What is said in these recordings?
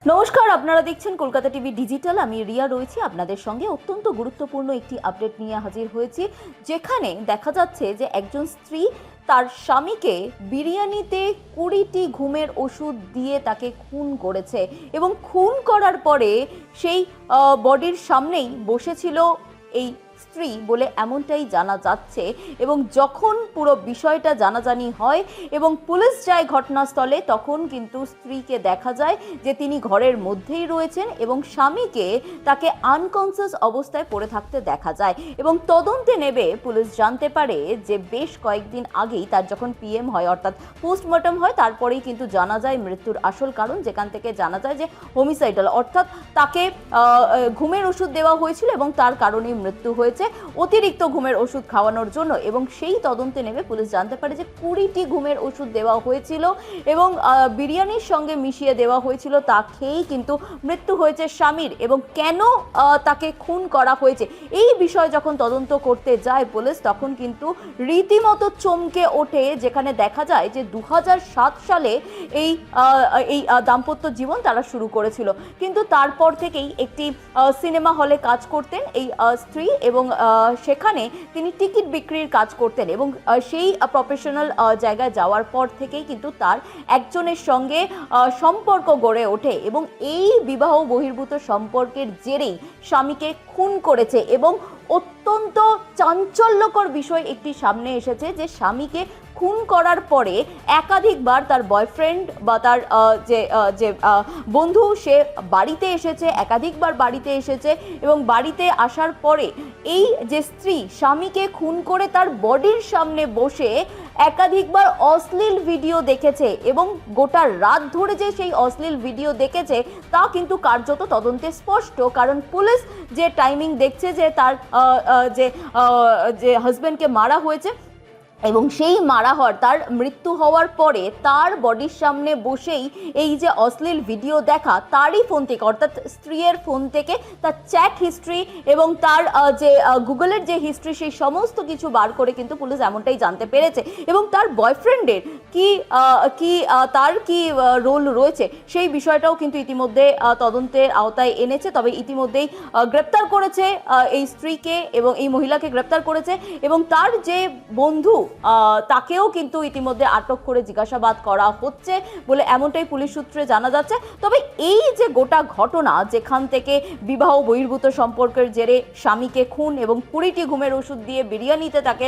নমস্কার, আপনারা দেখছেন কলকাতা টিভি ডিজিটাল। আমি রিয়া রয়েছি আপনাদের সঙ্গে। অত্যন্ত গুরুত্বপূর্ণ একটি আপডেট নিয়ে হাজির হয়েছি, যেখানে দেখা যাচ্ছে যে একজন স্ত্রী তার স্বামীকে বিরিয়ানিতে 20টি ঘুমের ওষুধ দিয়ে তাকে খুন করেছে এবং খুন করার পরে সেই বডির সামনেই বসেছিল এই স্ত্রী বলে এমনটাই জানা যাচ্ছে। এবং যখন পুরো বিষয়টা জানাজানি হয় এবং পুলিশ যায় ঘটনাস্থলে, তখন কিন্তু স্ত্রীকে দেখা যায় যে তিনি ঘরের মধ্যেই রয়েছেন এবং স্বামীকে তাকে আনকনসিয়াস অবস্থায় পড়ে থাকতে দেখা যায়। এবং তদন্তে নেবে পুলিশ জানতে পারে যে বেশ কয়েকদিন আগেই তার যখন পিএম হয়, অর্থাৎ পোস্টমর্টম হয়, তারপরেই কিন্তু জানা যায় মৃত্যুর আসল কারণ, যেখান থেকে জানা যায় যে হোমিসাইডাল, অর্থাৎ তাকে ঘুমের ওষুধ দেওয়া হয়েছিল এবং তার কারণেই মৃত্যু হয়েছে অতিরিক্ত ঘুমের ওষুধ খাওয়ানোর জন্য। এবং সেই তদন্তে নেমে পুলিশ জানতে পারে যে 20টি ঘুমের ওষুধ দেওয়া হয়েছিল এবং বিরিয়ানির সঙ্গে মিশিয়ে দেওয়া হয়েছিল। তা খেয়েই কিন্তু মৃত্যু হয়েছে স্বামীর। এবং কেন তাকে খুন করা হয়েছে এই বিষয়ে যখন তদন্ত করতে যায় পুলিশ, তখন কিন্তু রীতিমতো চমকে ওঠে, যেখানে দেখা যায় যে 2007 সালে এই দাম্পত্য জীবন তারা শুরু করেছিল। কিন্তু তারপর থেকেই একটি সিনেমা হলে কাজ করতেন এই স্ত্রী এবং সেখানে তিনি টিকিট বিক্রির কাজ করতেন। এবং সেই প্রফেশনাল জায়গায় যাওয়ার পর থেকেই কিন্তু তার একজনের সঙ্গে সম্পর্ক গড়ে ওঠে এবং এই বিবাহ বহির্ভূত সম্পর্কের জেরেই স্বামীকে খুন করেছে। এবং অত্যন্ত চাঞ্চল্যকর বিষয় একটি সামনে এসেছে যে স্বামীকে খুন করার পরে একাধিকবার তার বয়ফ্রেন্ড বা তার যে বন্ধু, সে বাড়িতে এসেছে, একাধিকবার বাড়িতে এসেছে। এবং বাড়িতে আসার পরে এই যে স্ত্রী স্বামীকে খুন করে তার বডির সামনে বসে একাধিকবার অশ্লীল ভিডিও দেখেছে এবং গোটা রাত ধরে যে সেই অশ্লীল ভিডিও দেখেছে তা কিন্তু কার্যত তদন্তে স্পষ্ট। কারণ পুলিশ যে টাইমিং দেখছে যে তার যে হাজব্যান্ডকে মারা হয়েছে এবং সেই মারা হওয়ার, তার মৃত্যু হওয়ার পরে তার বডির সামনে বসেই এই যে অশ্লীল ভিডিও দেখা, তারই ফোন থেকে, অর্থাৎ স্ত্রীর ফোন থেকে তার চ্যাট হিস্ট্রি এবং তার যে গুগলের যে হিস্ট্রি, সেই সমস্ত কিছু বার করে কিন্তু পুলিশ এমনটাই জানতে পেরেছে। এবং তার বয়ফ্রেন্ডের তার কি রোল রয়েছে সেই বিষয়টাও কিন্তু ইতিমধ্যে তদন্তের আওতায় এনেছে। তবে ইতিমধ্যেই গ্রেপ্তার করেছে এই স্ত্রীকে এবং এই মহিলাকে গ্রেপ্তার করেছে এবং তার যে বন্ধু তাকেও কিন্তু ইতিমধ্যে আটক করে জিজ্ঞাসাবাদ করা হচ্ছে বলে এমনটাই পুলিশ সূত্রে জানা যাচ্ছে। তবে এই যে গোটা ঘটনা, যেখান থেকে বিবাহ বহির্ভূত সম্পর্কের জেরে স্বামীকে খুন এবং 20টি ঘুমের ওষুধ দিয়ে বিরিয়ানিতে তাকে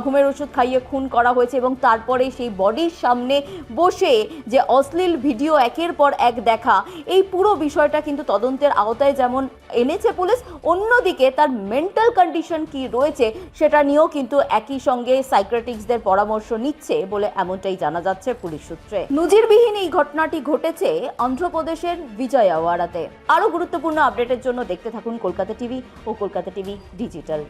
ঘুমের ওষুধ খাইয়ে খুন করা হয়েছে এবং তারপরে সেই বডির সামনে বসে যে অশ্লীল ভিডিও একের পর এক দেখা, এই পুরো বিষয়টা কিন্তু তদন্তের আওতায় যেমন এনেছে পুলিশ, অন্যদিকে তার মেন্টাল কন্ডিশন কি রয়েছে সেটা নিয়েও কিন্তু একই সঙ্গে সাইকিয়াট্রিস্টদের পরামর্শ নিচ্ছে বলে এমনটাই জানা যাচ্ছে পুলিশ সূত্রে। নজিরবিহীন এই ঘটনাটি ঘটেছে অন্ধ্রপ্রদেশের বিজয়ওয়াড়াতে। আরো গুরুত্বপূর্ণ আপডেটের জন্য দেখতে থাকুন কলকাতা টিভি ও কলকাতা টিভি ডিজিটাল।